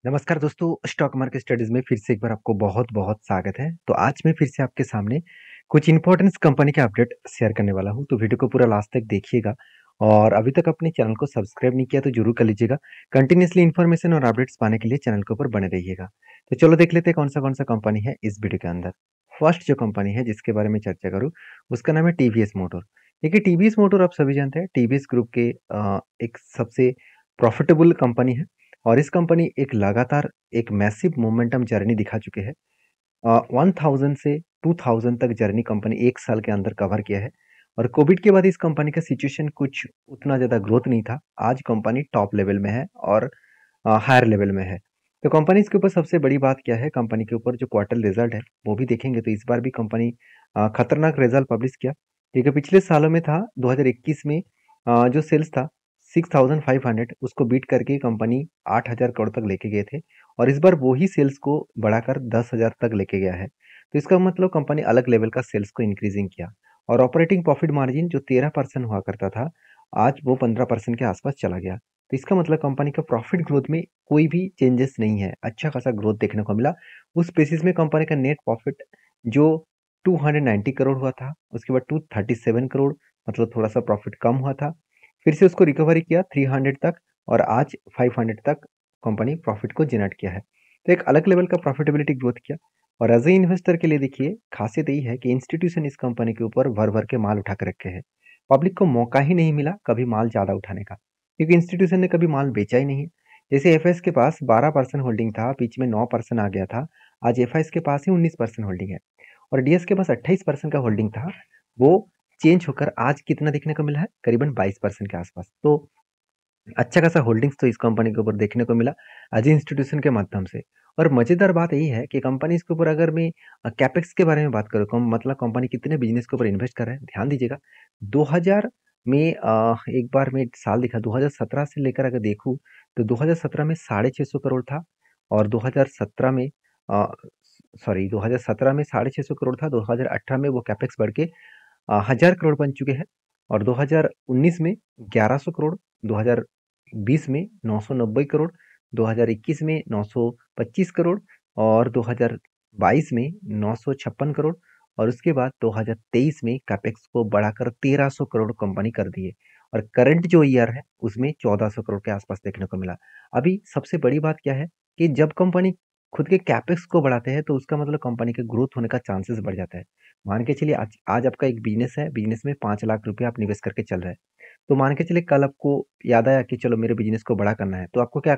नमस्कार दोस्तों, stock market studies में फिर से एक बार आपको बहुत-बहुत स्वागत है। तो आज मैं फिर से आपके सामने कुछ इम्पोर्टेंस कंपनी के अपडेट शेयर करने वाला हूँ, तो वीडियो को पूरा लास्ट तक देखिएगा और अभी तक अपने चैनल को सब्सक्राइब नहीं किया तो ज़रूर कर लीजिएगा। कंटिन्यूअसली इन्फॉर्मेशन और अपडेट्स पाने के लिए चैनल के ऊपर बने रहिएगा। तो चलो देख लेते हैं कौन-सा कंपनी है इस वीडियो के अंदर। फर्स्ट जो कंपनी है जिसके बारे में चर्चा करूँ, उसका नाम है टीवीएस मोटर। देखिए टीवीएस मोटर आप सभी जानते हैं टीवीएस ग्रुप के एक सबसे प्रॉफिटेबल कंपनी है। और इस कंपनी एक लगातार एक मैसिव मोमेंटम जर्नी दिखा चुके हैं। 1000 से 2000 तक जर्नी कंपनी 1 साल के अंदर कवर किया है। और कोविड के बाद इस कंपनी का सिचुएशन कुछ उतना ज़्यादा ग्रोथ नहीं था। आज कंपनी टॉप लेवल में है और हायर लेवल में है। तो कंपनी इसके ऊपर सबसे बड़ी बात क्या है, कंपनी के ऊपर जो क्वार्टर रिजल्ट है वो भी देखेंगे तो इस बार भी कंपनी खतरनाक रिजल्ट पब्लिश किया। क्योंकि पिछले सालों में था 2021 में जो सेल्स था 6500 उसको बीट करके कंपनी 8000 करोड़ तक लेके गए थे। और इस बार वही सेल्स को बढ़ाकर 10,000 तक लेके गया है। तो इसका मतलब कंपनी अलग लेवल का सेल्स को इंक्रीजिंग किया। और ऑपरेटिंग प्रॉफिट मार्जिन जो 13% हुआ करता था, आज वो 15% के आसपास चला गया। तो इसका मतलब कंपनी का प्रॉफिट ग्रोथ में कोई भी चेंजेस नहीं है, अच्छा खासा ग्रोथ देखने को मिला। उस बेसिस में कंपनी का नेट प्रॉफिट जो 290 करोड़ हुआ था, उसके बाद 237 करोड़, मतलब थोड़ा सा प्रॉफिट कम हुआ था। फिर से उसको रिकवरी किया 300 तक और आज 500 तक कंपनी प्रॉफिट को जनरेट किया है। तो एक अलग लेवल का प्रॉफिटेबिलिटी ग्रोथ किया। और एज ए इन्वेस्टर के लिए देखिए खासियत यही है कि इंस्टीट्यूशन इस कंपनी के ऊपर भर भर के माल उठा के रखे हैं। पब्लिक को मौका ही नहीं मिला कभी माल ज़्यादा उठाने का, क्योंकि इंस्टीट्यूशन ने कभी माल बेचा ही नहीं है। जैसे एफ के पास 12% होल्डिंग था, बीच में 9% आ गया था। आज एफ के पास ही 19% होल्डिंग है। और डीएस के पास 28% का होल्डिंग था, वो चेंज होकर आज कितना देखने को मिला है, करीबन 22% के आसपास। तो अच्छा खासा होल्डिंग्स तो इस कंपनी के ऊपर देखने को मिला एज इंस्टीट्यूशन के माध्यम से। और मजेदार बात यही है कि कंपनी इसके ऊपर अगर मैं कैपेक्स के बारे में बात करूँ, मतलब कंपनी कितने बिजनेस के ऊपर इन्वेस्ट कर रहा है, ध्यान दीजिएगा। 2000 में एक बार मैं साल देखा 2017 से लेकर अगर देखूँ तो 2017 में 650 करोड़ था। और 2017 में अ, सॉरी 2017 में 650 करोड़ था। 2018 में वो कैपेक्स बढ़ के 1000 करोड़ बन चुके हैं। और 2019 में 1100 करोड़, 2020 में 990 करोड़, 2021 में 925 करोड़ और 2022 में 956 करोड़। और उसके बाद 2023 में कैपेक्स को बढ़ाकर 1300 करोड़ कंपनी कर दिए। और करंट जो ईयर है उसमें 1400 करोड़ के आसपास देखने को मिला। अभी सबसे बड़ी बात क्या है कि जब कंपनी खुद के कैपेक्स को बढ़ाते हैं तो उसका मतलब कंपनी के ग्रोथ होने का चांसेस बढ़ जाता है। मान के चलिए आज आज आपका एक बिजनेस है, बिजनेस में 5 लाख रुपए आप निवेश करके चल रहे हैं। तो मान के चलिए कल आपको याद आया कि चलो मेरे बिजनेस को बड़ा करना है, तो आपको क्या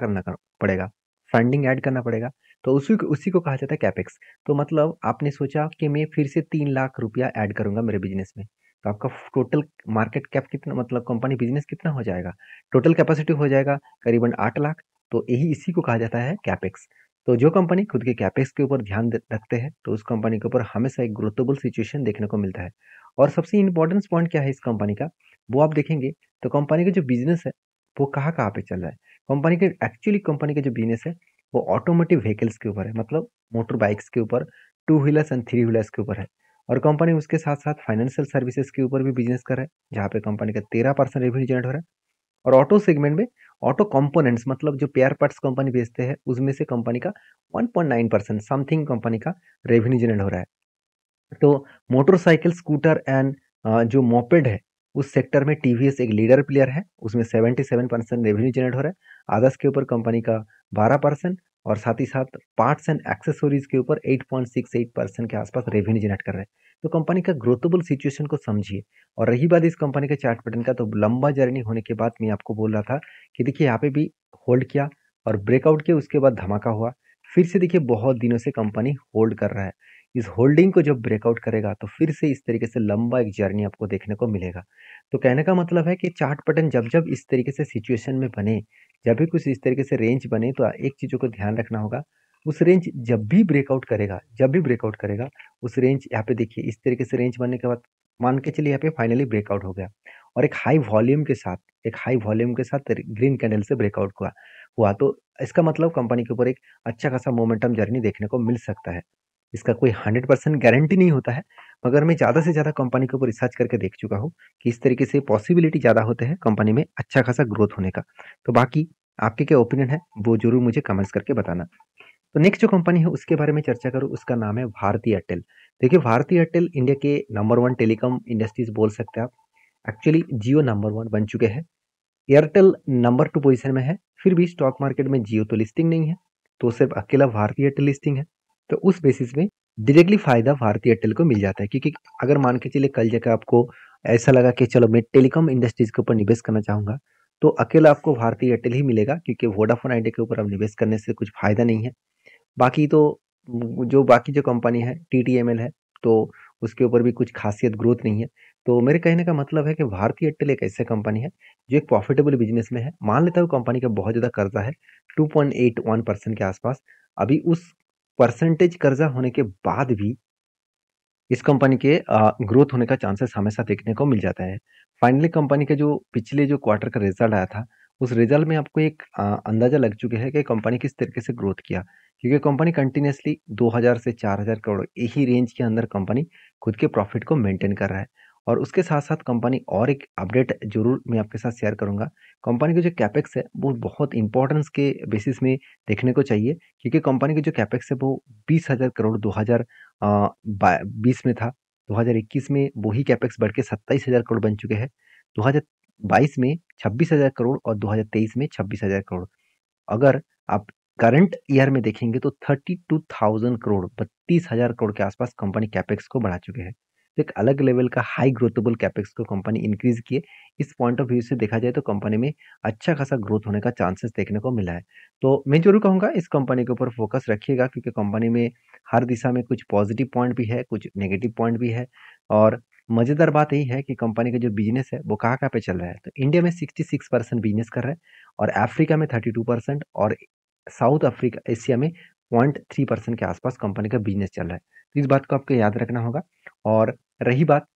पड़ेगा, फंडिंग ऐड करना पड़ेगा। तो उसी को कहा जाता है कैपेक्स। तो मतलब आपने सोचा कि मैं फिर से 3 लाख रुपया ऐड करूंगा मेरे बिजनेस में, तो आपका टोटल मार्केट कैप कितना, मतलब कंपनी बिजनेस कितना हो जाएगा, टोटल कैपेसिटी हो जाएगा करीबन 8 लाख। तो यही इसी को कहा जाता है कैपेक्स। तो जो कंपनी खुद के कैपेक्स के ऊपर ध्यान रखते हैं तो उस कंपनी के ऊपर हमेशा एक ग्रोथेबल सिचुएशन देखने को मिलता है। और सबसे इंपॉर्टेंट पॉइंट क्या है इस कंपनी का, वो आप देखेंगे तो कंपनी का जो बिजनेस है वो कहाँ पे चल रहा है। कंपनी का जो बिजनेस है वो ऑटोमोटिव व्हीकल्स के ऊपर है, मतलब मोटर बाइक्स के ऊपर, two wheelers and three wheelers के ऊपर है। और कंपनी उसके साथ साथ फाइनेंशियल सर्विसेज के ऊपर भी बिजनेस कर रहा है, जहाँ पे कंपनी का 13% रेवेन्यू जनरेट हो रहा है। और ऑटो सेगमेंट में ऑटो कंपोनेंट्स, मतलब जो पेयर पार्ट्स कंपनी बेचते हैं उसमें से कंपनी का 1.9% समथिंग कंपनी का रेवेन्यू जनरेट हो रहा है। तो मोटरसाइकिल, स्कूटर एंड जो मोपेड है उस सेक्टर में टीवीएस एक लीडर प्लेयर है, उसमें 77% रेवेन्यू जनरेट हो रहा है। आदर्स के ऊपर कंपनी का 12% और साथ ही साथ पार्ट्स एंड एक्सेसरीज के ऊपर 8.68% के आसपास रेवेन्यू जनरेट कर रहा है। तो कंपनी का ग्रोथेबल सिचुएशन को समझिए। और रही बात इस कंपनी के चार्ट पैटर्न का, तो लंबा जर्नी होने के बाद मैं आपको बोल रहा था कि देखिए यहाँ पे भी होल्ड किया और ब्रेकआउट किया, उसके बाद धमाका हुआ। फिर से देखिए बहुत दिनों से कंपनी होल्ड कर रहा है। इस होल्डिंग को जब ब्रेकआउट करेगा तो फिर से इस तरीके से लंबा एक जर्नी आपको देखने को मिलेगा। तो कहने का मतलब है कि चार्ट पैटर्न जब जब इस तरीके से सिचुएशन में बने, जब भी कुछ इस तरीके से रेंज बने, तो एक चीज़ों को ध्यान रखना होगा। उस रेंज जब भी ब्रेकआउट करेगा उस रेंज, यहाँ पे देखिए इस तरीके से रेंज बनने के बाद मान के चलिए यहाँ पे फाइनली ब्रेकआउट हो गया और एक हाई वॉल्यूम के साथ ग्रीन कैंडल से ब्रेकआउट हुआ हुआ तो इसका मतलब कंपनी के ऊपर एक अच्छा खासा मोमेंटम जर्नी देखने को मिल सकता है। इसका कोई 100% गारंटी नहीं होता है, मगर मैं ज़्यादा से ज़्यादा कंपनी के ऊपर रिसर्च करके देख चुका हूँ कि इस तरीके से पॉसिबिलिटी ज़्यादा होते हैं कंपनी में अच्छा खासा ग्रोथ होने का। तो बाकी आपके क्या ओपिनियन है वो ज़रूर मुझे कमेंट्स करके बताना। तो नेक्स्ट जो कंपनी है उसके बारे में चर्चा करूँ, उसका नाम है भारती एयरटेल। देखिए भारती एयरटेल इंडिया के नंबर 1 टेलीकॉम इंडस्ट्रीज़ बोल सकते हैं आप। एक्चुअली जियो नंबर 1 बन चुके हैं। एयरटेल नंबर 2 पोजीशन में है, फिर भी स्टॉक मार्केट में जियो तो लिस्टिंग नहीं है, तो सिर्फ अकेला भारती एयरटेल लिस्टिंग है। तो उस बेसिस में डायरेक्टली फायदा भारती एयरटेल को मिल जाता है, क्योंकि अगर मान के चलिए कल जाकर आपको ऐसा लगा कि चलो मैं टेलीकॉम इंडस्ट्रीज के ऊपर निवेश करना चाहूंगा, तो अकेला आपको भारती एयरटेल ही मिलेगा, क्योंकि वोडाफोन आइडिया के ऊपर अब निवेश करने से कुछ फायदा नहीं है। बाकी तो बाकी जो कंपनी है टीटीएमएल है, तो उसके ऊपर भी कुछ खासियत ग्रोथ नहीं है। तो मेरे कहने का मतलब है कि भारती एयरटेल एक ऐसी कंपनी है जो एक प्रॉफिटेबल बिजनेस में है। मान लेता हूँ कंपनी का बहुत ज़्यादा कर्जा है, 2.81% के आसपास। अभी उस परसेंटेज कर्जा होने के बाद भी इस कंपनी के ग्रोथ होने का चांसेस हमेशा देखने को मिल जाता है। फाइनली कंपनी का जो पिछले जो क्वार्टर का रिजल्ट आया था, उस रिजल्ट में आपको एक अंदाजा लग चुके हैं कि कंपनी किस तरीके से ग्रोथ किया, क्योंकि कंपनी कंटिन्यूअसली 2000 से 4000 करोड़ यही रेंज के अंदर कंपनी खुद के प्रॉफिट को मेंटेन कर रहा है। और उसके साथ साथ कंपनी और एक अपडेट जरूर मैं आपके साथ शेयर करूंगा। कंपनी का जो कैपेक्स है वो बहुत इंपॉर्टेंस के बेसिस में देखने को चाहिए, क्योंकि कंपनी का जो कैपेक्स है वो 20,000 करोड़ 2020 में था। 2021 में वही कैपेक्स बढ़ के 27,000 करोड़ बन चुके हैं। 2022 में 26,000 करोड़ और 2023 में 26,000 करोड़। अगर आप करंट ईयर में देखेंगे तो 32,000 करोड़ 32,000 करोड़ के आसपास कंपनी कैपेक्स को बढ़ा चुके हैं। तो एक अलग लेवल का हाई ग्रोथेबल कैपेक्स को कंपनी इंक्रीज किए। इस पॉइंट ऑफ व्यू से देखा जाए तो कंपनी में अच्छा खासा ग्रोथ होने का चांसेस देखने को मिला है। तो मैं जरूर कहूंगा इस कंपनी के ऊपर फोकस रखिएगा, क्योंकि कंपनी में हर दिशा में कुछ पॉजिटिव पॉइंट भी है, कुछ नेगेटिव पॉइंट भी है। और मजेदार बात यही है कि कंपनी का जो बिजनेस है वो कहाँ कहाँ पे चल रहा है। तो इंडिया में 66% बिजनेस कर रहा है, और अफ्रीका में 32%, और साउथ अफ्रीका एशिया में 0.3% के आसपास कंपनी का बिजनेस चल रहा है। तो इस बात को आपको याद रखना होगा। और रही बात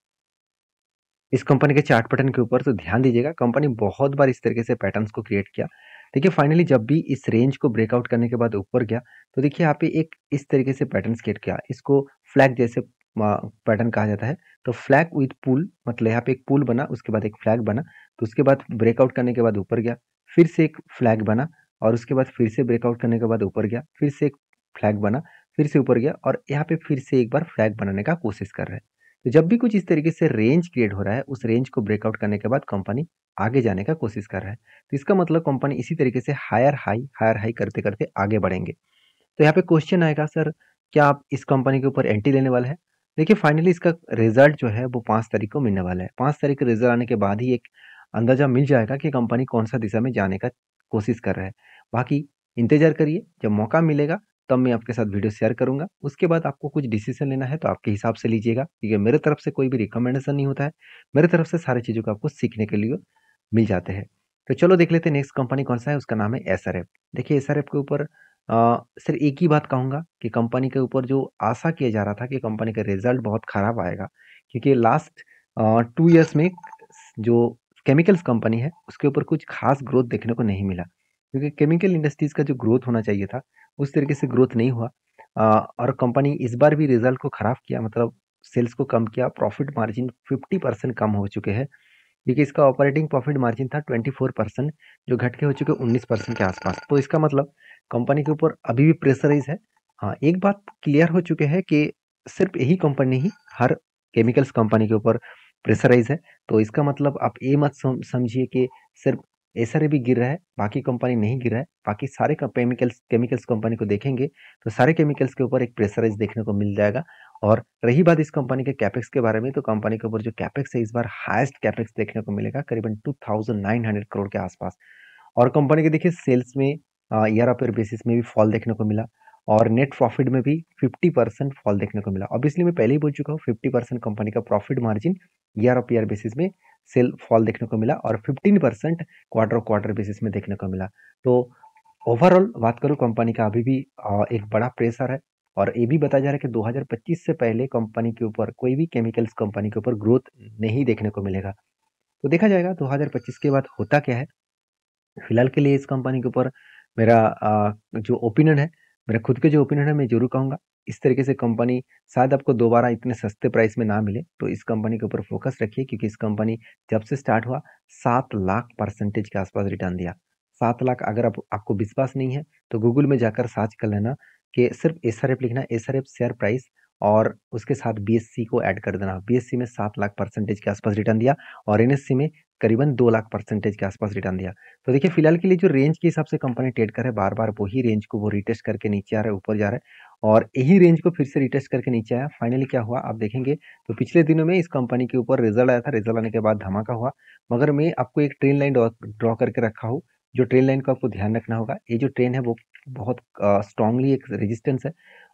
इस कंपनी के चार्ट पैटर्न के ऊपर, तो ध्यान दीजिएगा कंपनी बहुत बार इस तरीके से पैटर्न्स को क्रिएट किया। देखिए फाइनली जब भी इस रेंज को ब्रेकआउट करने के बाद ऊपर गया, तो देखिए यहाँ पे एक इस तरीके से पैटर्न क्रिएट किया। इसको फ्लैग जैसे पैटर्न कहा जाता है। तो फ्लैग विथ पुल, मतलब यहाँ पे एक पुल बना, उसके बाद एक फ्लैग बना, तो उसके बाद ब्रेकआउट करने के बाद ऊपर गया, फिर से एक फ्लैग बना, और उसके बाद फिर से ब्रेकआउट करने के बाद ऊपर गया, फिर से एक फ्लैग बना, फिर से ऊपर गया, और यहाँ पे फिर से एक बार फ्लैग बनाने का कोशिश कर रहा है। तो जब भी कुछ इस तरीके से रेंज क्रिएट हो रहा है, उस रेंज को ब्रेकआउट करने के बाद कंपनी आगे जाने का कोशिश कर रहा है। तो इसका मतलब कंपनी इसी तरीके से हायर हाई करते करते आगे बढ़ेंगे। तो यहाँ पे क्वेश्चन आएगा, सर क्या आप इस कंपनी के ऊपर एंट्री लेने वाले हैं? देखिए फाइनली इसका रिजल्ट जो है वो 5 तारीख को मिलने वाला है। 5 तारीख के रिजल्ट आने के बाद ही एक अंदाजा मिल जाएगा कि कंपनी कौन सा दिशा में जाने का कोशिस कर रहा है। बाकी इंतजार करिए, जब मौका मिलेगा तब मैं आपके साथ वीडियो शेयर करूंगा। उसके बाद आपको कुछ डिसीजन लेना है तो आपके हिसाब से लीजिएगा, क्योंकि मेरे तरफ से कोई भी रिकमेंडेशन नहीं होता है। मेरे तरफ से सारी चीज़ों को आपको सीखने के लिए मिल जाते हैं। तो चलो देख लेते हैं नेक्स्ट कंपनी कौन सा है। उसका नाम है एसआरएफ। देखिए एसआरएफ के ऊपर सिर्फ एक ही बात कहूँगा कि कंपनी के ऊपर जो आशा किया जा रहा था कि कंपनी का रिजल्ट बहुत खराब आएगा, क्योंकि लास्ट 2 इयर्स में जो केमिकल्स कंपनी है उसके ऊपर कुछ खास ग्रोथ देखने को नहीं मिला, क्योंकि केमिकल इंडस्ट्रीज का जो ग्रोथ होना चाहिए था उस तरीके से ग्रोथ नहीं हुआ। और कंपनी इस बार भी रिजल्ट को खराब किया, मतलब सेल्स को कम किया। प्रॉफिट मार्जिन 50% कम हो चुके हैं, क्योंकि इसका ऑपरेटिंग प्रॉफिट मार्जिन था 24%, जो घट के हो चुके 19% के आसपास। तो इसका मतलब कंपनी के ऊपर अभी भी प्रेशराइज है। हाँ एक बात क्लियर हो चुके हैं कि सिर्फ यही कंपनी ही हर केमिकल्स कंपनी के ऊपर प्रेशराइज है। तो इसका मतलब आप ये मत समझिए कि सिर्फ एसआरए भी गिर रहा है, बाकी कंपनी नहीं गिर रहा है। बाकी सारे केमिकल्स कंपनी को देखेंगे तो सारे केमिकल्स के ऊपर एक प्रेशराइज देखने को मिल जाएगा। और रही बात इस कंपनी के कैपेक्स के बारे में, तो कंपनी के ऊपर जो कैपेक्स है इस बार हाईएस्ट कैपेक्स देखने को मिलेगा, करीबन 2900 करोड़ के आसपास। और कंपनी के देखिए सेल्स में ईयर ऑफ ईयर बेसिस में भी फॉल देखने को मिला, और नेट प्रॉफिट में भी 50% फॉल देखने को मिला। ऑब्वियसली मैं पहले ही बोल चुका हूँ 50% कंपनी का profit margin year of year basis में सेल फॉल देखने को मिला, और 15% क्वार्टर बेसिस में देखने को मिला। तो ओवरऑल बात करूँ कंपनी का अभी भी एक बड़ा प्रेशर है। और ये भी बताया जा रहा है कि 2025 से पहले कंपनी के ऊपर कोई भी केमिकल्स कंपनी के ऊपर ग्रोथ नहीं देखने को मिलेगा। तो देखा जाएगा 2025 के बाद होता क्या है। फिलहाल के लिए इस कंपनी के ऊपर मेरा जो ओपिनियन है, मेरा खुद के जो ओपिनियन है मैं जरूर कहूँगा, इस तरीके से कंपनी शायद आपको दोबारा इतने सस्ते प्राइस में ना मिले। तो इस कंपनी के ऊपर फोकस रखिए, क्योंकि इस कंपनी जब से स्टार्ट हुआ 7 लाख परसेंटेज के आसपास रिटर्न दिया। 7 लाख। अगर आपको विश्वास नहीं है तो गूगल में जाकर सर्च कर लेना कि सिर्फ एसआरएफ लिखना, एसआरएफ शेयर प्राइस, और उसके साथ बीएससी को ऐड कर देना। बीएससी में 7 लाख परसेंटेज के आसपास रिटर्न दिया और एनएससी में करीबन 2 लाख परसेंटेज के आसपास रिटर्न दिया। तो देखिए फिलहाल के लिए जो रेंज के हिसाब से कंपनी ट्रेड कर रहा है, बार बार वही रेंज को वो रिटेस्ट करके नीचे आ रहा है, ऊपर जा रहा है, और यही रेंज को फिर से रिटेस्ट करके नीचे आया। फाइनली क्या हुआ आप देखेंगे तो पिछले दिनों में इस कंपनी के ऊपर रिजल्ट आया था, रिजल्ट आने के बाद धमाका हुआ। मगर मैं आपको एक ट्रेन लाइन ड्रॉ करके रखा हूँ, जो ट्रेन लाइन को आपको ध्यान रखना होगा। ये जो ट्रेन है वो बहुत स्ट्रांगली एक रेजिस्टेंस है,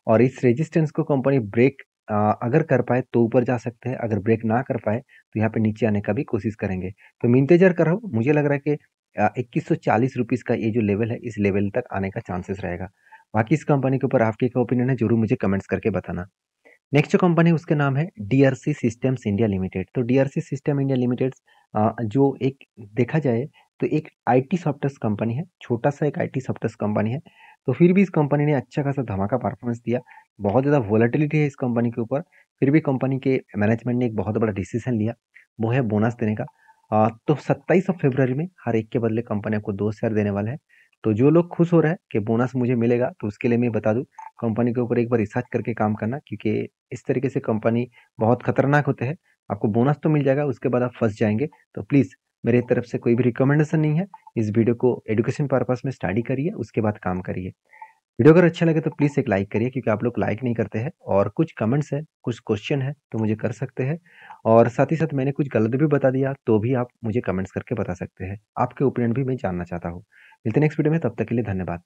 और इस रेजिस्टेंस को कंपनी ब्रेक अगर कर पाए तो ऊपर जा सकते हैं, अगर ब्रेक ना कर पाए तो यहाँ पे नीचे आने का भी कोशिश करेंगे। तो मैं इंतजार कर रहा हूँ, मुझे लग रहा है कि 2140 रुपीज़ का ये जो लेवल है, इस लेवल तक आने का चांसेस रहेगा। बाकी इस कंपनी के ऊपर आपके क्या ओपिनियन है, जरूर मुझे कमेंट्स करके बताना। नेक्स्ट जो कंपनी है उसके नाम है डीआरसी सिस्टम्स इंडिया लिमिटेड। तो डीआरसी सिस्टम इंडिया लिमिटेड जो एक देखा जाए तो एक आईटी सॉफ्टवेयर कंपनी है, छोटा सा एक आईटी सॉफ्टवेयर कंपनी है। तो फिर भी इस कंपनी ने अच्छा खासा धमाका परफॉर्मेंस दिया। बहुत ज़्यादा वोलेटिलिटी है इस कंपनी के ऊपर, फिर भी कंपनी के मैनेजमेंट ने एक बहुत बड़ा डिसीजन लिया, वो है बोनस देने का। तो 27 फरवरी में हर एक के बदले कंपनी आपको 2 शेयर देने वाला है। तो जो लोग खुश हो रहे हैं कि बोनस मुझे मिलेगा, तो उसके लिए मैं बता दूं, कंपनी के ऊपर एक बार रिसर्च करके काम करना, क्योंकि इस तरीके से कंपनी बहुत खतरनाक होते हैं। आपको बोनस तो मिल जाएगा, उसके बाद आप फंस जाएंगे। तो प्लीज़ मेरी तरफ से कोई भी रिकमेंडेशन नहीं है, इस वीडियो को एजुकेशन पर्पस में स्टडी करिए, उसके बाद काम करिए। वीडियो अगर अच्छा लगे तो प्लीज़ एक लाइक करिए, क्योंकि आप लोग लाइक नहीं करते हैं। और कुछ कमेंट्स है, कुछ क्वेश्चन है तो मुझे कर सकते हैं, और साथ ही साथ मैंने कुछ गलत भी बता दिया तो भी आप मुझे कमेंट्स करके बता सकते हैं। आपके ओपिनियन भी मैं जानना चाहता हूँ। मिलते हैं नेक्स्ट वीडियो में, तब तक के लिए धन्यवाद।